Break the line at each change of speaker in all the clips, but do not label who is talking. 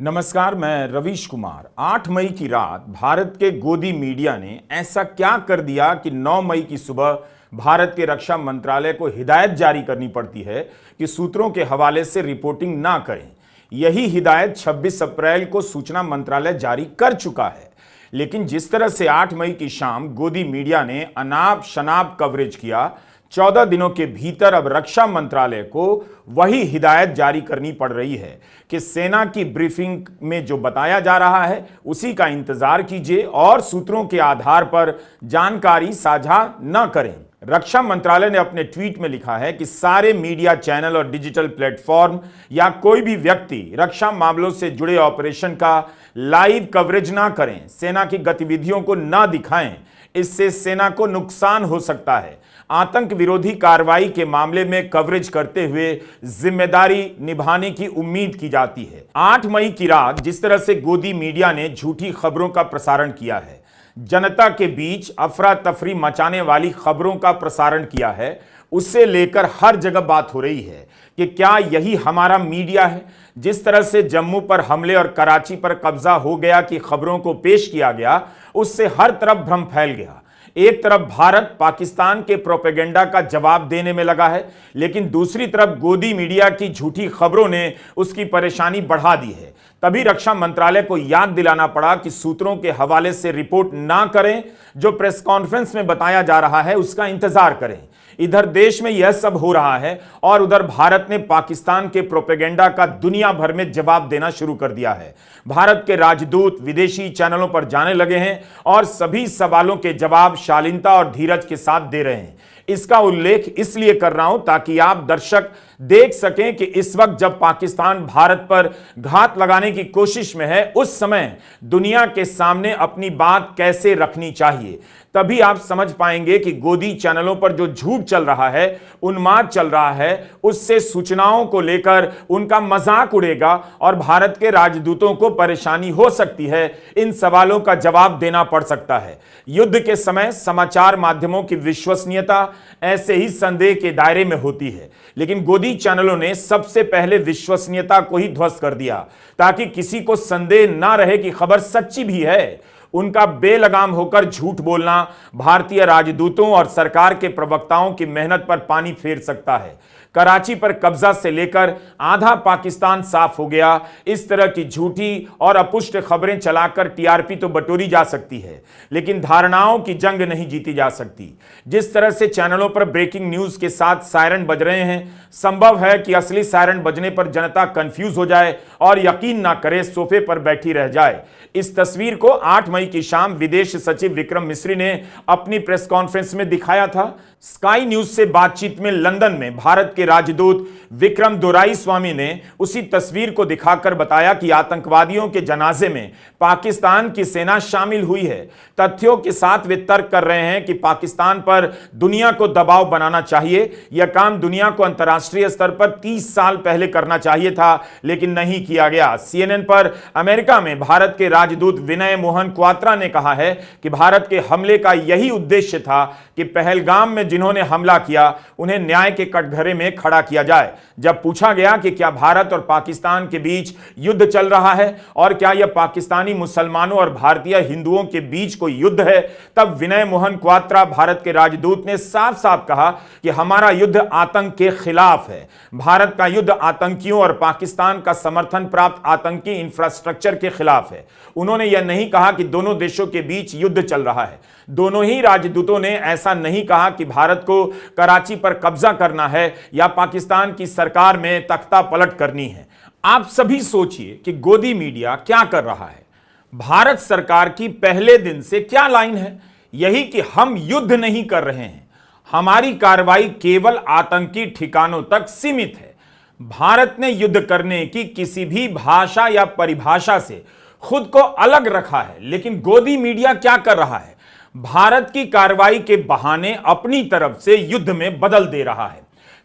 नमस्कार, मैं रवीश कुमार। 8 मई की रात भारत के गोदी मीडिया ने ऐसा क्या कर दिया कि 9 मई की सुबह भारत के रक्षा मंत्रालय को हिदायत जारी करनी पड़ती है कि सूत्रों के हवाले से रिपोर्टिंग ना करें। यही हिदायत 26 अप्रैल को सूचना मंत्रालय जारी कर चुका है। लेकिन जिस तरह से 8 मई की शाम गोदी मीडिया ने अनाप शनाप कवरेज किया, 14 दिनों के भीतर अब रक्षा मंत्रालय को वही हिदायत जारी करनी पड़ रही है कि सेना की ब्रीफिंग में जो बताया जा रहा है उसी का इंतजार कीजिए और सूत्रों के आधार पर जानकारी साझा न करें। रक्षा मंत्रालय ने अपने ट्वीट में लिखा है कि सारे मीडिया चैनल और डिजिटल प्लेटफॉर्म या कोई भी व्यक्ति रक्षा मामलों से जुड़े ऑपरेशन का लाइव कवरेज ना करें, सेना की गतिविधियों को ना दिखाएं, इससे सेना को नुकसान हो सकता है। आतंक विरोधी कार्रवाई के मामले में कवरेज करते हुए जिम्मेदारी निभाने की उम्मीद की जाती है। 8 मई की रात जिस तरह से गोदी मीडिया ने झूठी खबरों का प्रसारण किया है, जनता के बीच अफरा तफरी मचाने वाली खबरों का प्रसारण किया है, उससे लेकर हर जगह बात हो रही है कि क्या यही हमारा मीडिया है। जिस तरह से जम्मू पर हमले और कराची पर कब्जा हो गया की खबरों को पेश किया गया, उससे हर तरफ भ्रम फैल गया। एक तरफ भारत पाकिस्तान के प्रोपेगेंडा का जवाब देने में लगा है, लेकिन दूसरी तरफ गोदी मीडिया की झूठी खबरों ने उसकी परेशानी बढ़ा दी है। तभी रक्षा मंत्रालय को याद दिलाना पड़ा कि सूत्रों के हवाले से रिपोर्ट ना करें, जो प्रेस कॉन्फ्रेंस में बताया जा रहा है उसका इंतजार करें। इधर देश में यह सब हो रहा है और उधर भारत ने पाकिस्तान के प्रोपेगेंडा का दुनिया भर में जवाब देना शुरू कर दिया है। भारत के राजदूत विदेशी चैनलों पर जाने लगे हैं और सभी सवालों के जवाब शालीनता और धीरज के साथ दे रहे हैं। इसका उल्लेख इसलिए कर रहा हूं ताकि आप दर्शक देख सकें कि इस वक्त जब पाकिस्तान भारत पर घात लगाने की कोशिश में है, उस समय दुनिया के सामने अपनी बात कैसे रखनी चाहिए। तभी आप समझ पाएंगे कि गोदी चैनलों पर जो झूठ चल रहा है, उन्माद चल रहा है, उससे सूचनाओं को लेकर उनका मजाक उड़ेगा और भारत के राजदूतों को परेशानी हो सकती है। इन सवालों का जवाब देना पड़ सकता है। युद्ध के समय समाचार माध्यमों की विश्वसनीयता ऐसे ही संदेह के दायरे में होती है, लेकिन गोदी चैनलों ने सबसे पहले विश्वसनीयता को ही ध्वस्त कर दिया ताकि किसी को संदेह ना रहे कि खबर सच्ची भी है। उनका बेलगाम होकर झूठ बोलना भारतीय राजदूतों और सरकार के प्रवक्ताओं की मेहनत पर पानी फेर सकता है। कराची पर कब्जा से लेकर आधा पाकिस्तान साफ हो गया, इस तरह की झूठी और अपुष्ट खबरें चलाकर टीआरपी तो बटोरी जा सकती है, लेकिन धारणाओं की जंग नहीं जीती जा सकती। जिस तरह से चैनलों पर ब्रेकिंग न्यूज के साथ सायरन बज रहे हैं, संभव है कि असली सायरन बजने पर जनता कंफ्यूज हो जाए और यकीन ना करे, सोफे पर बैठी रह जाए। इस तस्वीर को 8 मई की शाम विदेश सचिव विक्रम मिस्री ने अपनी प्रेस कॉन्फ्रेंस में दिखाया था। स्काई न्यूज से बातचीत में लंदन में भारत के राजदूत विक्रम दोराईस्वामी ने उसी तस्वीर को दिखाकर बताया कि आतंकवादियों के जनाजे में पाकिस्तान की सेना शामिल हुई है। तथ्यों के साथ वे तर्क कर रहे हैं कि पाकिस्तान पर दुनिया को दबाव बनाना चाहिए। यह काम दुनिया को अंतर्राष्ट्रीय स्तर पर 30 साल पहले करना चाहिए था, लेकिन नहीं किया गया। सीएनएन पर अमेरिका में भारत के राजदूत विनय मोहन क्वात्रा ने कहा है कि भारत के हमले का यही उद्देश्य था कि पहलगाम में जिन्होंने हमला किया उन्हें न्याय के कटघरे में खड़ा किया जाए। जब पूछा गया कि क्या भारत और पाकिस्तान के बीच युद्ध चल रहा है और क्या यह पाकिस्तानी मुसलमानों और भारतीय हिंदुओं के बीच कोई युद्ध है, तब विनय मोहन क्वात्रा भारत के राजदूत ने साफ साफ कहा कि हमारा युद्ध आतंक के खिलाफ है। भारत का युद्ध आतंकियों और पाकिस्तान का समर्थन प्राप्त आतंकी इंफ्रास्ट्रक्चर के खिलाफ है। उन्होंने यह नहीं कहा कि दोनों देशों के बीच युद्ध चल रहा है। दोनों ही राजदूतों ने ऐसा नहीं कहा कि भारत को कराची पर कब्जा करना है या पाकिस्तान की सरकार में तख्ता पलट करनी है। आप सभी सोचिए कि गोदी मीडिया क्या कर रहा है। भारत सरकार की पहले दिन से क्या लाइन है? यही कि हम युद्ध नहीं कर रहे हैं, हमारी कार्रवाई केवल आतंकी ठिकानों तक सीमित है। भारत ने युद्ध करने की किसी भी भाषा या परिभाषा से खुद को अलग रखा है, लेकिन गोदी मीडिया क्या कर रहा है? भारत की कार्रवाई के बहाने अपनी तरफ से युद्ध में बदल दे रहा है।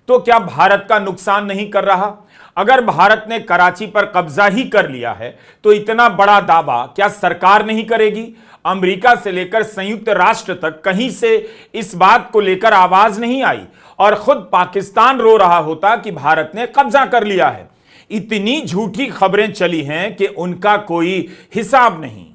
तो क्या भारत का नुकसान नहीं कर रहा? अगर भारत ने कराची पर कब्जा ही कर लिया है तो इतना बड़ा दावा क्या सरकार नहीं करेगी? अमेरिका से लेकर संयुक्त राष्ट्र तक कहीं से इस बात को लेकर आवाज नहीं आई और खुद पाकिस्तान रो रहा होता कि भारत ने कब्जा कर लिया है। इतनी झूठी खबरें चली हैं कि उनका कोई हिसाब नहीं।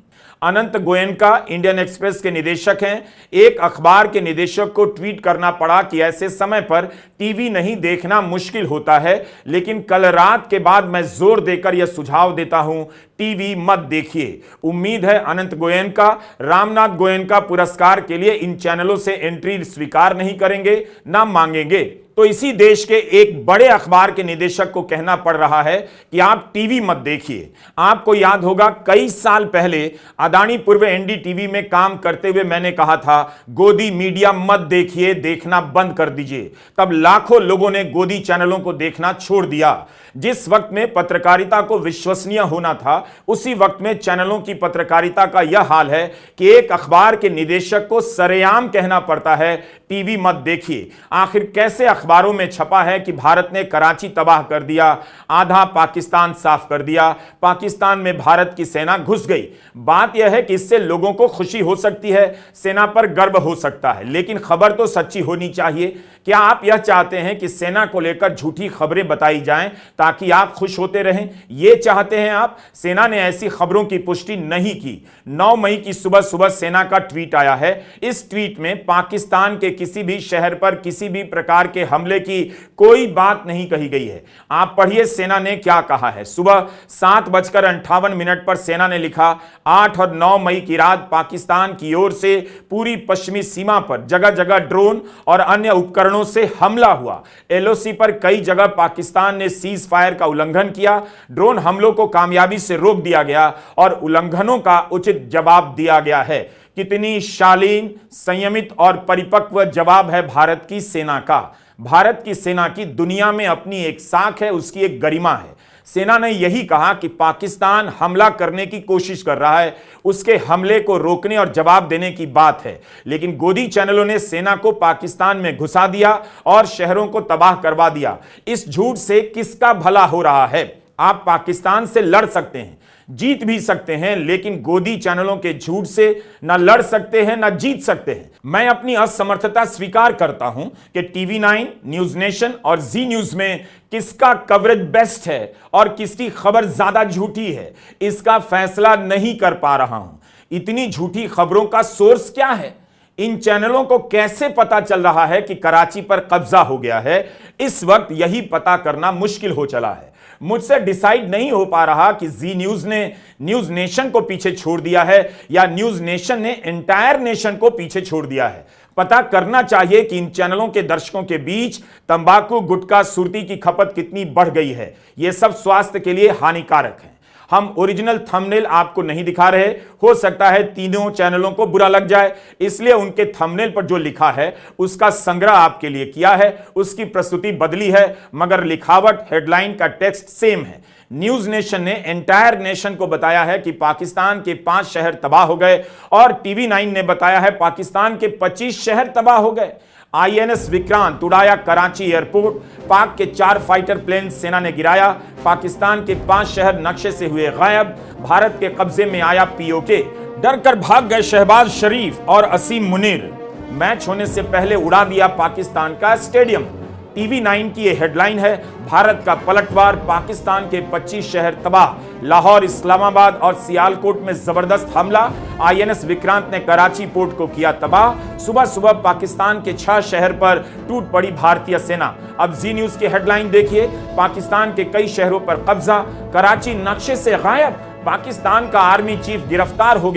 अनंत गोयनका इंडियन एक्सप्रेस के निदेशक हैं। एक अखबार के निदेशक को ट्वीट करना पड़ा कि ऐसे समय पर टीवी नहीं देखना मुश्किल होता है, लेकिन कल रात के बाद मैं जोर देकर यह सुझाव देता हूं, टीवी मत देखिए। उम्मीद है अनंत गोयनका रामनाथ गोयनका पुरस्कार के लिए इन चैनलों से एंट्री स्वीकार नहीं करेंगे, ना मांगेंगे। तो इसी देश के एक बड़े अखबार के निदेशक को कहना पड़ रहा है कि आप टीवी मत देखिए। आपको याद होगा कई साल पहले अदानी पूर्व एनडीटीवी में काम करते हुए मैंने कहा था, गोदी मीडिया मत देखिए, देखना बंद कर दीजिए। तब लाखों लोगों ने गोदी चैनलों को देखना छोड़ दिया। जिस वक्त में पत्रकारिता को विश्वसनीय होना था, उसी वक्त में चैनलों की पत्रकारिता का यह हाल है कि एक अखबार के निदेशक को सरेआम कहना पड़ता है टीवी मत देखिए। आखिर कैसे अखबारों में छपा है कि भारत ने कराची तबाह कर दिया, आधा पाकिस्तान साफ कर दिया, पाकिस्तान में भारत की सेना घुस गई। बात यह है कि इससे लोगों को खुशी हो सकती है, सेना पर गर्व हो सकता है, लेकिन खबर तो सच्ची होनी चाहिए। क्या आप यह चाहते हैं कि सेना को लेकर झूठी खबरें बताई जाएं ताकि आप खुश होते रहें? यह चाहते हैं आप? सेना ने ऐसी खबरों की पुष्टि नहीं की। 9 मई की सुबह सुबह सेना का ट्वीट आया है। इस ट्वीट में पाकिस्तान के किसी भी शहर पर किसी भी प्रकार के हमले की कोई बात नहीं कही गई है। आप पढ़िए सेना ने क्या कहा है। सुबह 7:58 पर सेना ने लिखा, 8 और 9 मई की रात पाकिस्तान की ओर से पूरी पश्चिमी सीमा पर जगह जगह ड्रोन और अन्य उपकरणों से हमला हुआ। एलओसी पर कई जगह पाकिस्तान ने सीज फायर का उल्लंघन किया। ड्रोन हमलों को कामयाबी से रोक दिया गया और उल्लंघनों का उचित जवाब दिया गया है। कितनी शालीन, संयमित और परिपक्व जवाब है भारत की सेना का। भारत की सेना की दुनिया में अपनी एक साख है, उसकी एक गरिमा है। सेना ने यही कहा कि पाकिस्तान हमला करने की कोशिश कर रहा है, उसके हमले को रोकने और जवाब देने की बात है। लेकिन गोदी चैनलों ने सेना को पाकिस्तान में घुसा दिया और शहरों को तबाह करवा दिया। इस झूठ से किसका भला हो रहा है? आप पाकिस्तान से लड़ सकते हैं, जीत भी सकते हैं, लेकिन गोदी चैनलों के झूठ से ना लड़ सकते हैं ना जीत सकते हैं। मैं अपनी असमर्थता स्वीकार करता हूं कि टीवी 9, न्यूज नेशन और जी न्यूज में किसका कवरेज बेस्ट है और किसकी खबर ज्यादा झूठी है, इसका फैसला नहीं कर पा रहा हूं। इतनी झूठी खबरों का सोर्स क्या है? इन चैनलों को कैसे पता चल रहा है कि कराची पर कब्जा हो गया है? इस वक्त यही पता करना मुश्किल हो चला है। मुझसे डिसाइड नहीं हो पा रहा कि जी न्यूज ने न्यूज नेशन को पीछे छोड़ दिया है या न्यूज नेशन ने एंटायर नेशन को पीछे छोड़ दिया है। पता करना चाहिए कि इन चैनलों के दर्शकों के बीच तंबाकू, गुटखा, सुर्ती की खपत कितनी बढ़ गई है। यह सब स्वास्थ्य के लिए हानिकारक है। हम ओरिजिनल थंबनेल आपको नहीं दिखा रहे, हो सकता है तीनों चैनलों को बुरा लग जाए, इसलिए उनके थंबनेल पर जो लिखा है उसका संग्रह आपके लिए किया है, उसकी प्रस्तुति बदली है, मगर लिखावट, हेडलाइन का टेक्स्ट सेम है। न्यूज नेशन ने एंटायर नेशन को बताया है कि पाकिस्तान के 5 शहर तबाह हो गए और टीवी 9 ने बताया है पाकिस्तान के 25 शहर तबाह हो गए। आईएनएस विक्रांत उड़ाया कराची एयरपोर्ट, पाक के 4 फाइटर प्लेन सेना ने गिराया, पाकिस्तान के 5 शहर नक्शे से हुए गायब, भारत के कब्जे में आया पीओके, डर कर भाग गए शहबाज शरीफ और असीम मुनीर, मैच होने से पहले उड़ा दिया पाकिस्तान का स्टेडियम। टीवी 9 की यह हेडलाइन है, भारत का पलटवार, पाकिस्तान के 25 शहर तबाह, लाहौर, इस्लामाबाद और सियालकोट में जबरदस्त हमला, आईएनएस विक्रांत ने कराची पोर्ट को किया तबाह, सुबह सुबह पाकिस्तान के 6 शहर पर टूट पड़ी भारतीय सेना। अब जी न्यूज की हेडलाइन देखिए, पाकिस्तान के कई शहरों पर कब्जा, कराची नक्शे से गायब, पाकिस्तान का आर्मी चीफ गिरफ्तार हो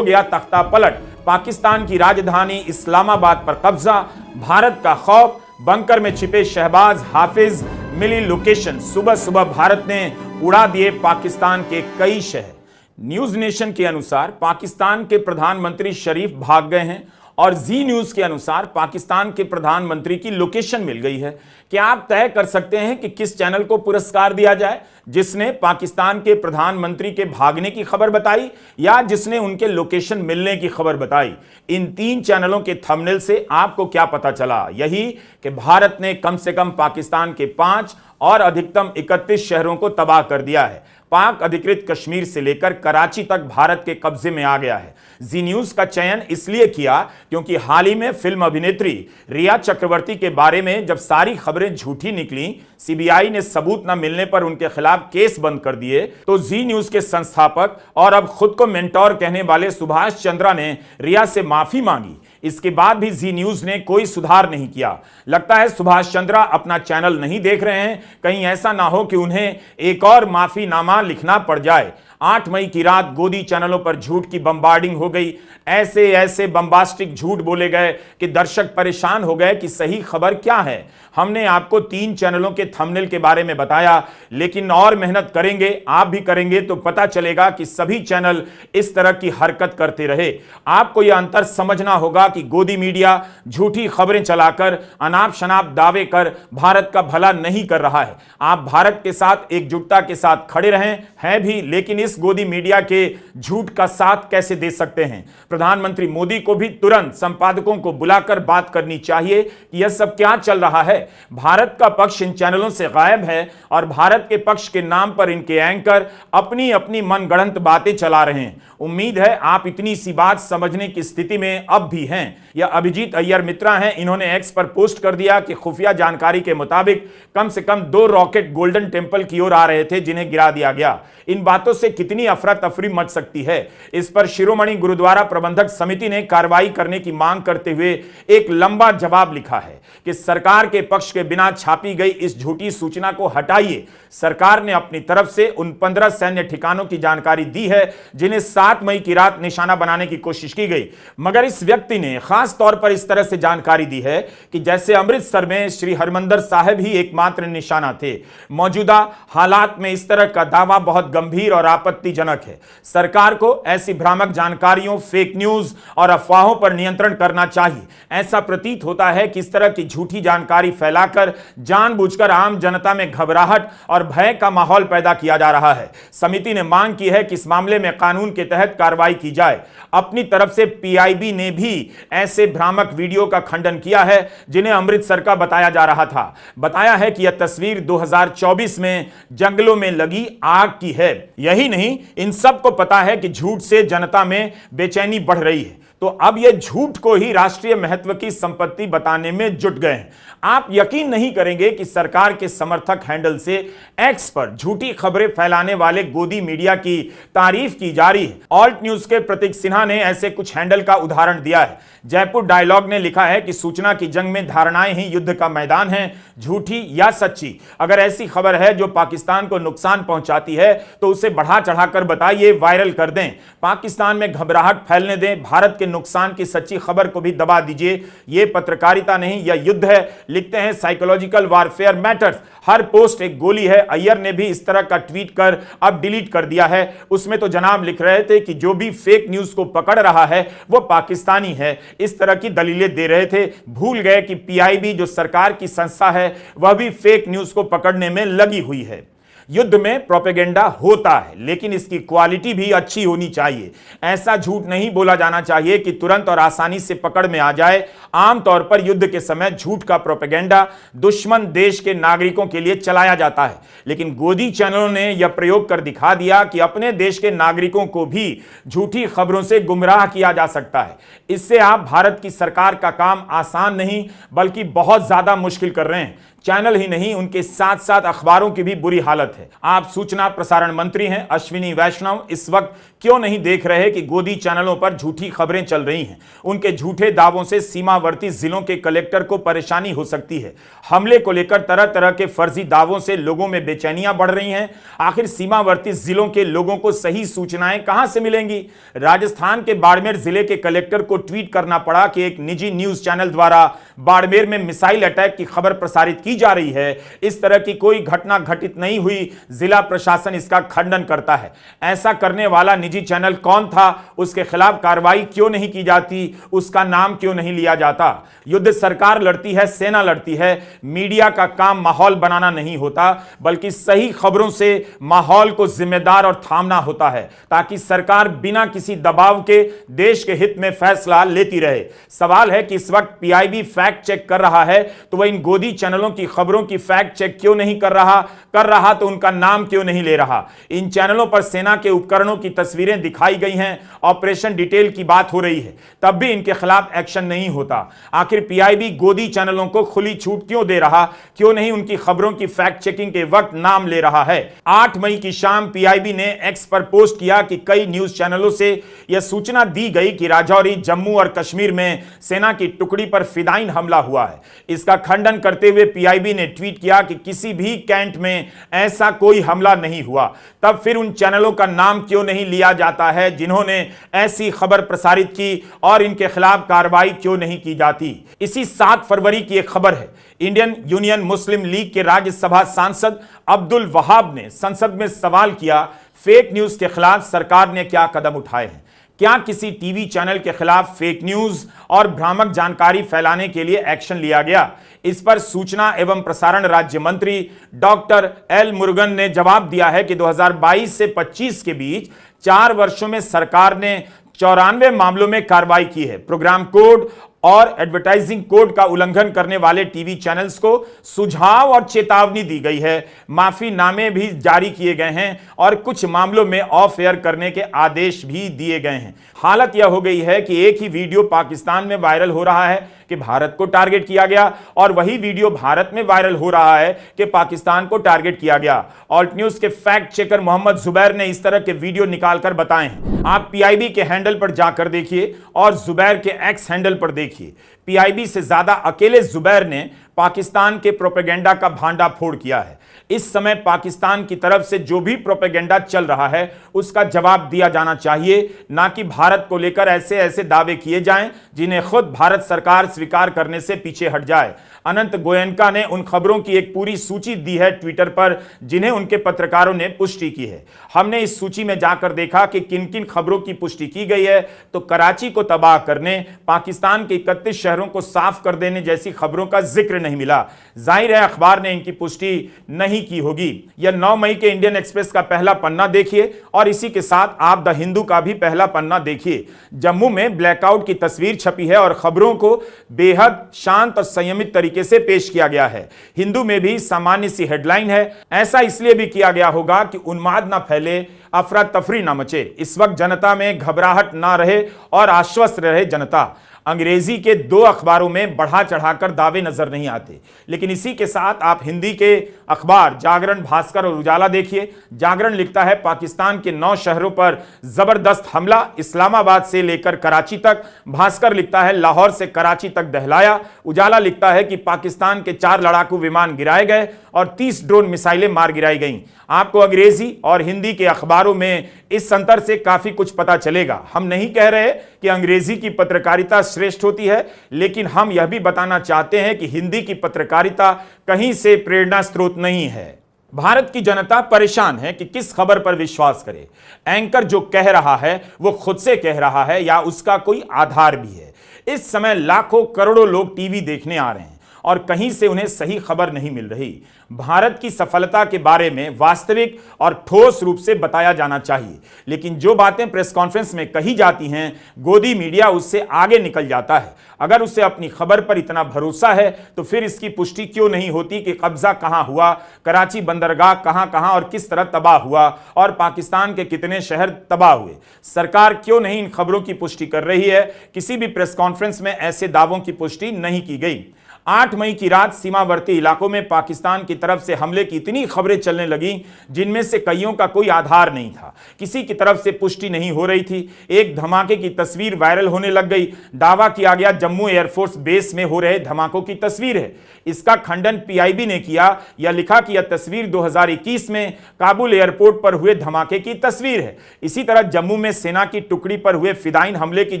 गया तख्ता पलट, पाकिस्तान की राजधानी इस्लामाबाद पर कब्जा, भारत का खौफ, बंकर में छिपे शहबाज हाफिज, मिली लोकेशन। सुबह सुबह भारत ने उड़ा दिए पाकिस्तान के कई शहर। न्यूज नेशन के अनुसार पाकिस्तान के प्रधानमंत्री शरीफ भाग गए हैं और जी न्यूज के अनुसार पाकिस्तान के प्रधानमंत्री की लोकेशन मिल गई है। क्या आप तय कर सकते हैं कि किस चैनल को पुरस्कार दिया जाए, जिसने पाकिस्तान के प्रधानमंत्री के भागने की खबर बताई या जिसने उनके लोकेशन मिलने की खबर बताई? इन 3 चैनलों के थंबनेल से आपको क्या पता चला? यही कि भारत ने कम से कम पाकिस्तान के 5 और अधिकतम 31 शहरों को तबाह कर दिया है। पाक अधिकृत कश्मीर से लेकर कराची तक भारत के कब्जे में आ गया है। जी न्यूज का चयन इसलिए किया क्योंकि हाल ही में फिल्म अभिनेत्री रिया चक्रवर्ती के बारे में जब सारी खबरें झूठी निकली, सीबीआई ने सबूत न मिलने पर उनके खिलाफ केस बंद कर दिए, तो जी न्यूज के संस्थापक और अब खुद को मेंटोर कहने वाले सुभाष चंद्रा ने रिया से माफी मांगी। इसके बाद भी जी न्यूज ने कोई सुधार नहीं किया। लगता है सुभाष चंद्रा अपना चैनल नहीं देख रहे हैं, कहीं ऐसा ना हो कि उन्हें एक और माफीनामा लिखना पड़ जाए। 8 मई की रात गोदी चैनलों पर झूठ की बम्बार्डिंग हो गई। ऐसे ऐसे बम्बास्टिक झूठ बोले गए कि दर्शक परेशान हो गए कि सही खबर क्या है। हमने आपको 3 चैनलों के थंबनेल के बारे में बताया, लेकिन और मेहनत करेंगे, आप भी करेंगे तो पता चलेगा कि सभी चैनल इस तरह की हरकत करते रहे। आपको यह अंतर समझना होगा कि गोदी मीडिया झूठी खबरें चलाकर अनाप शनाप दावे कर भारत का भला नहीं कर रहा है। आप भारत के साथ एकजुटता के साथ खड़े रहें हैं भी, लेकिन इस गोदी मीडिया के झूठ का साथ कैसे दे सकते हैं। प्रधानमंत्री मोदी को भी तुरंत संपादकों को बुलाकर बात करनी चाहिए कि यह सब क्या चल रहा है। भारत का पक्ष इन चैनलों से गायब है और भारत के पक्ष के नाम पर इनके एंकर अपनी अपनी मनगढ़ंत बातें चला रहे हैं। उम्मीद है आप इतनी सी बात समझने की स्थिति में अब भी हैं। यह अभिजीत अय्यर मित्रा हैं, इन्होंने एक्स पर पोस्ट कर दिया कि खुफिया जानकारी के मुताबिक कम से कम 2 रॉकेट गोल्डन टेंपल की ओर आ रहे थे जिन्हें गिरा दिया गया। इन बातों से कितनी अफरा तफरी मच सकती है। इस पर शिरोमणि गुरुद्वारा प्रबंधक समिति ने कार्रवाई करने की मांग करते हुए एक लंबा जवाब लिखा है कि सरकार के पक्ष के बिना छापी गई इस झूठी सूचना को हटाइए। सरकार ने अपनी तरफ से उन 15 सैन्य ठिकानों की जानकारी दी है जिन्हें 7 मई की रात निशाना बनाने की कोशिश की गई, मगर इस व्यक्ति ने खास तौर पर इस तरह से जानकारी दी है कि जैसे अमृतसर में श्री हरमंदिर साहिब ही एकमात्र निशाना थे। मौजूदा हालात में इस तरह का दावा बहुत गंभीर और आपत्तिजनक है। सरकार को ऐसी भ्रामक जानकारियों, फेक न्यूज और अफवाहों पर नियंत्रण करना चाहिए। ऐसा प्रतीत होता है कि इस तरह की झूठी जानकारी फैलाकर जानबूझकर आम जनता में घबराहट और भय का माहौल पैदा किया जा रहा है। समिति ने मांग की है कि इस मामले में कानून के तहत कार्रवाई की जाए। अपनी तरफ से पीआईबी ने भी ऐसे भ्रामक वीडियो का खंडन किया है जिन्हें अमृतसर का बताया जा रहा था। बताया है कि यह तस्वीर 2024 में जंगलों में लगी आग की है। यही नहीं, इन सबको पता है कि झूठ से जनता में बेचैनी बढ़ रही है, तो अब यह झूठ को ही राष्ट्रीय महत्व की संपत्ति बताने में जुट गए हैं। आप यकीन नहीं करेंगे कि सरकार के समर्थक हैंडल से एक्स पर झूठी खबरें फैलाने वाले गोदी मीडिया की तारीफ की जा रही है। ऑल्ट न्यूज के प्रतीक सिन्हा ने ऐसे कुछ हैंडल का उदाहरण दिया है। जयपुर डायलॉग ने लिखा है कि सूचना की जंग में धारणाएं ही युद्ध का मैदान है, झूठी या सच्ची। अगर ऐसी खबर है जो पाकिस्तान को नुकसान पहुंचाती है तो उसे बढ़ा चढ़ाकर बताइए, वायरल कर दें, पाकिस्तान में घबराहट फैलने दें, भारत के नुकसान की सच्ची खबर को भी दबा दीजिए। यह पत्रकारिता नहीं, यह युद्ध है। लिखते हैं साइकोलॉजिकल वारफेयर मैटर्स। हर पोस्ट एक गोली है। अय्यर ने भी इस तरह का ट्वीट कर अब डिलीट कर दिया है। उसमें तो जनाब लिख रहे थे कि जो भी फेक न्यूज को पकड़ रहा है वो पाकिस्तानी है, इस तरह की दलीलें दे रहे थे। भूल गए कि पीआईबी जो सरकार की संस्था है वह भी फेक न्यूज को पकड़ने में लगी हुई है। युद्ध में प्रोपेगेंडा होता है, लेकिन इसकी क्वालिटी भी अच्छी होनी चाहिए। ऐसा झूठ नहीं बोला जाना चाहिए कि तुरंत और आसानी से पकड़ में आ जाए। आमतौर पर युद्ध के समय झूठ का प्रोपेगेंडा दुश्मन देश के नागरिकों के लिए चलाया जाता है, लेकिन गोदी चैनलों ने यह प्रयोग कर दिखा दिया कि अपने देश के नागरिकों को भी झूठी खबरों से गुमराह किया जा सकता है। इससे आप भारत की सरकार का काम आसान नहीं बल्कि बहुत ज्यादा मुश्किल कर रहे हैं। चैनल ही नहीं, उनके साथ साथ अखबारों की भी बुरी हालत है। आप सूचना प्रसारण मंत्री हैं अश्विनी वैष्णव, इस वक्त क्यों नहीं देख रहे कि गोदी चैनलों पर झूठी खबरें चल रही हैं। उनके झूठे दावों से सीमावर्ती जिलों के कलेक्टर को परेशानी हो सकती है। हमले को लेकर तरह तरह के फर्जी दावों से लोगों में बेचैनियां बढ़ रही हैं। आखिर सीमावर्ती जिलों के लोगों को सही सूचनाएं कहां से मिलेंगी। राजस्थान के बाड़मेर जिले के कलेक्टर को ट्वीट करना पड़ा कि एक निजी न्यूज चैनल द्वारा बाड़मेर में मिसाइल अटैक की खबर प्रसारित की जा रही है। इस तरह की कोई घटना घटित नहीं हुई। जिला प्रशासन इसका खंडन करता है। ऐसा करने वाला निजी चैनल कौन था, उसके खिलाफ कार्रवाई क्यों नहीं की जाती, उसका नाम क्यों नहीं लिया जाता। युद्ध सरकार लड़ती है, सेना लड़ती है। मीडिया का काम माहौल बनाना नहीं होता बल्कि सही खबरों से माहौल को जिम्मेदार और थामना होता है, ताकि सरकार बिना किसी दबाव के देश के हित में फैसला लेती रहे। सवाल है कि इस वक्त पीआईबी फैक्ट चेक कर रहा है तो वह इन गोदी चैनलों की उनकी खबरों की फैक्ट चेक क्यों नहीं कर रहा तो उनका नाम क्यों नहीं ले रहा। इन चैनलों पर सेना के उपकरणों की तस्वीरें दिखाई गई हैं, ऑपरेशन डिटेल की बात हो रही है, तब भी इनके खिलाफ एक्शन नहीं होता। आखिर पीआईबी गोदी चैनलों को खुली छूट क्यों दे रहा, क्यों नहीं उनकी खबरों की फैक्ट चेकिंग के वक्त नाम ले रहा है। 8 मई की शाम पीआईबी ने एक्स पर पोस्ट किया कि कई न्यूज चैनलों से यह सूचना दी गई कि राजौरी, जम्मू और कश्मीर में सेना की टुकड़ी पर फिदायीन हमला हुआ है। इसका खंडन करते हुए पीआईबी ने ट्वीट किया कि किसी भी कैंट में ऐसा कोई हमला नहीं हुआ। तब फिर उन चैनलों का नाम क्यों नहीं लिया जाता है जिन्होंने ऐसी खबर प्रसारित की, और इनके खिलाफ कार्रवाई क्यों नहीं की जाती। इसी 7 फरवरी की एक खबर है। इंडियन यूनियन मुस्लिम लीग के राज्यसभा सांसद अब्दुल वहाब ने संसद में सवाल किया, फेक न्यूज के खिलाफ सरकार ने क्या कदम उठाए हैं। क्या किसी टीवी चैनल के खिलाफ फेक न्यूज और भ्रामक जानकारी फैलाने के लिए एक्शन लिया गया। इस पर सूचना एवं प्रसारण राज्य मंत्री डॉक्टर एल मुरुगन ने जवाब दिया है कि 2022 से 25 के बीच 4 वर्षों में सरकार ने 94 मामलों में कार्रवाई की है। प्रोग्राम कोड और एडवर्टाइजिंग कोड का उल्लंघन करने वाले टीवी चैनल्स को सुझाव और चेतावनी दी गई है। माफीनामे भी जारी किए गए हैं और कुछ मामलों में ऑफ एयर करने के आदेश भी दिए गए हैं। हालत यह हो गई है कि एक ही वीडियो पाकिस्तान में वायरल हो रहा है कि भारत को टारगेट किया गया, और वही वीडियो भारत में वायरल हो रहा है कि पाकिस्तान को टारगेट किया गया। ऑल्ट न्यूज के फैक्ट चेकर मोहम्मद जुबैर ने इस तरह के वीडियो निकालकर बताए हैं। आप पीआईबी के हैंडल पर जाकर देखिए और जुबैर के एक्स हैंडल पर देखिए। पीआईबी से ज्यादा अकेले जुबैर ने पाकिस्तान के प्रोपेगेंडा का भांडा फोड़ किया है। इस समय पाकिस्तान की तरफ से जो भी प्रोपेगेंडा चल रहा है उसका जवाब दिया जाना चाहिए, ना कि भारत को लेकर ऐसे ऐसे दावे किए जाएं जिन्हें खुद भारत सरकार स्वीकार करने से पीछे हट जाए। अनंत गोयनका ने उन खबरों की एक पूरी सूची दी है ट्विटर पर जिन्हें उनके पत्रकारों ने पुष्टि की है। हमने इस सूची में जाकर देखा कि किन किन खबरों की पुष्टि की गई है, तो कराची को तबाह करने, पाकिस्तान के 31 शहरों को साफ कर देने जैसी खबरों का जिक्र नहीं मिला। जाहिर है अखबार ने इनकी पुष्टि नहीं की होगी। यह 9 मई के इंडियन एक्सप्रेस का पहला पन्ना देखिए और इसी के साथ आप द हिंदू का भी पहला पन्ना देखिए। जम्मू में ब्लैकआउट की तस्वीर छपी है और खबरों को बेहद शांत और संयमित तरीके से पेश किया गया है। हिंदू में भी सामान्य सी हेडलाइन है। ऐसा इसलिए भी किया गया होगा कि उन्माद ना फैले, अफरा तफरी ना मचे, इस वक्त जनता में घबराहट ना रहे और आश्वस्त रहे जनता। अंग्रेजी के 2 अखबारों में बढ़ा चढ़ाकर दावे नजर नहीं आते, लेकिन इसी के साथ आप हिंदी के अखबार जागरण, भास्कर और उजाला देखिए। जागरण लिखता है पाकिस्तान के 9 शहरों पर जबरदस्त हमला, इस्लामाबाद से लेकर कराची तक। भास्कर लिखता है लाहौर से कराची तक दहलाया। उजाला लिखता है कि पाकिस्तान के 4 लड़ाकू विमान गिराए गए और 30 ड्रोन मिसाइलें मार गिराई गईं। आपको अंग्रेजी और हिंदी के अखबारों में इस अंतर से काफी कुछ पता चलेगा। हम नहीं कह रहे कि अंग्रेजी की पत्रकारिता श्रेष्ठ होती है, लेकिन हम यह भी बताना चाहते हैं कि हिंदी की पत्रकारिता कहीं से प्रेरणा स्रोत नहीं है। भारत की जनता परेशान है कि किस खबर पर विश्वास करे। एंकर जो कह रहा है वो खुद से कह रहा है या उसका कोई आधार भी है। इस समय लाखों करोड़ों लोग टीवी देखने आ रहे हैं और कहीं से उन्हें सही खबर नहीं मिल रही। भारत की सफलता के बारे में वास्तविक और ठोस रूप से बताया जाना चाहिए, लेकिन जो बातें प्रेस कॉन्फ्रेंस में कही जाती हैं, गोदी मीडिया उससे आगे निकल जाता है। अगर उसे अपनी खबर पर इतना भरोसा है तो फिर इसकी पुष्टि क्यों नहीं होती कि कब्जा कहां हुआ, कराची बंदरगाह कहां कहां और किस तरह तबाह हुआ और पाकिस्तान के कितने शहर तबाह हुए। सरकार क्यों नहीं इन खबरों की पुष्टि कर रही है। किसी भी प्रेस कॉन्फ्रेंस में ऐसे दावों की पुष्टि नहीं की गई। 8 मई की रात सीमावर्ती इलाकों में पाकिस्तान की तरफ से हमले की इतनी खबरें चलने लगी जिनमें से कईयों का कोई आधार नहीं था, किसी की तरफ से पुष्टि नहीं हो रही थी। एक धमाके की तस्वीर वायरल होने लग गई। दावा किया गया जम्मू एयरफोर्स बेस में हो रहे धमाकों की तस्वीर है। इसका खंडन पीआईबी ने किया या लिखा कि यह तस्वीर 2021 में काबुल एयरपोर्ट पर हुए धमाके की तस्वीर है। इसी तरह जम्मू में सेना की टुकड़ी पर हुए फिदायीन हमले की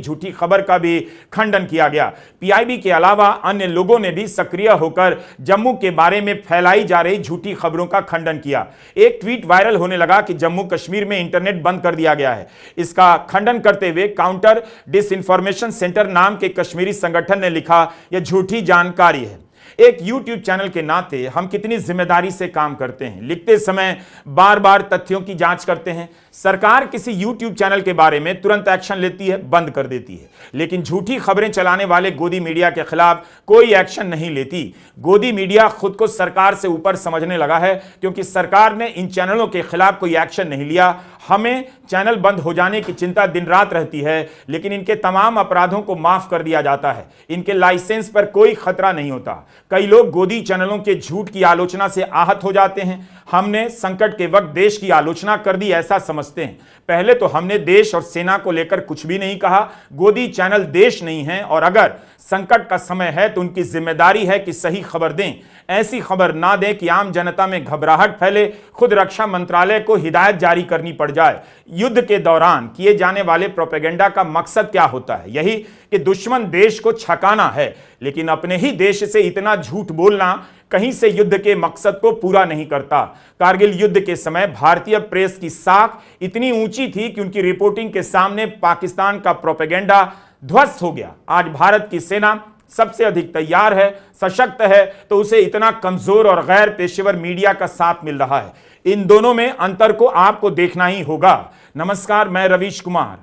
झूठी खबर का भी खंडन किया गया। पीआईबी के अलावा अन्य लोगों ने भी सक्रिय होकर जम्मू के बारे में फैलाई जा रही झूठी खबरों का खंडन किया। एक ट्वीट वायरल होने लगा कि जम्मू कश्मीर में इंटरनेट बंद कर दिया गया है। इसका खंडन करते हुए काउंटर डिसइंफॉर्मेशन सेंटर नाम के कश्मीरी संगठन ने लिखा, यह झूठी जानकारी है। एक YouTube चैनल के नाते हम कितनी जिम्मेदारी से काम करते हैं। लिखते समय बार बार तथ्यों की जांच करते हैं। सरकार किसी YouTube चैनल के बारे में तुरंत एक्शन लेती है, बंद कर देती है, लेकिन झूठी खबरें चलाने वाले गोदी मीडिया के खिलाफ कोई एक्शन नहीं लेती। गोदी मीडिया खुद को सरकार से ऊपर समझने लगा है, क्योंकि सरकार ने इन चैनलों के खिलाफ कोई एक्शन नहीं लिया। हमें चैनल बंद हो जाने की चिंता दिन रात रहती है, लेकिन इनके तमाम अपराधों को माफ कर दिया जाता है। इनके लाइसेंस पर कोई खतरा नहीं होता। कई लोग गोदी चैनलों के झूठ की आलोचना से आहत हो जाते हैं। हमने संकट के वक्त देश की आलोचना कर दी ऐसा समझते हैं। पहले तो हमने देश और सेना को लेकर कुछ भी नहीं कहा। गोदी चैनल देश नहीं है, और अगर संकट का समय है तो उनकी जिम्मेदारी है कि सही खबर दें। ऐसी खबर ना दें कि आम जनता में घबराहट फैले, खुद रक्षा मंत्रालय को हिदायत जारी करनी पड़ जाए। युद्ध के दौरान किए जाने वाले प्रोपेगेंडा का मकसद क्या होता है? यही कि दुश्मन देश को छकाना है, लेकिन अपने ही देश से इतना झूठ बोलना कहीं से युद्ध के मकसद को पूरा नहीं करता। कारगिल युद्ध के समय भारतीय प्रेस की साख इतनी ऊंची थी कि उनकी रिपोर्टिंग के सामने पाकिस्तान का प्रोपेगेंडा ध्वस्त हो गया। आज भारत की सेना सबसे अधिक तैयार है, सशक्त है, तो उसे इतना कमजोर और गैर पेशेवर मीडिया का साथ मिल रहा है। इन दोनों में अंतर को आपको देखना ही होगा। नमस्कार, मैं रवीश कुमार।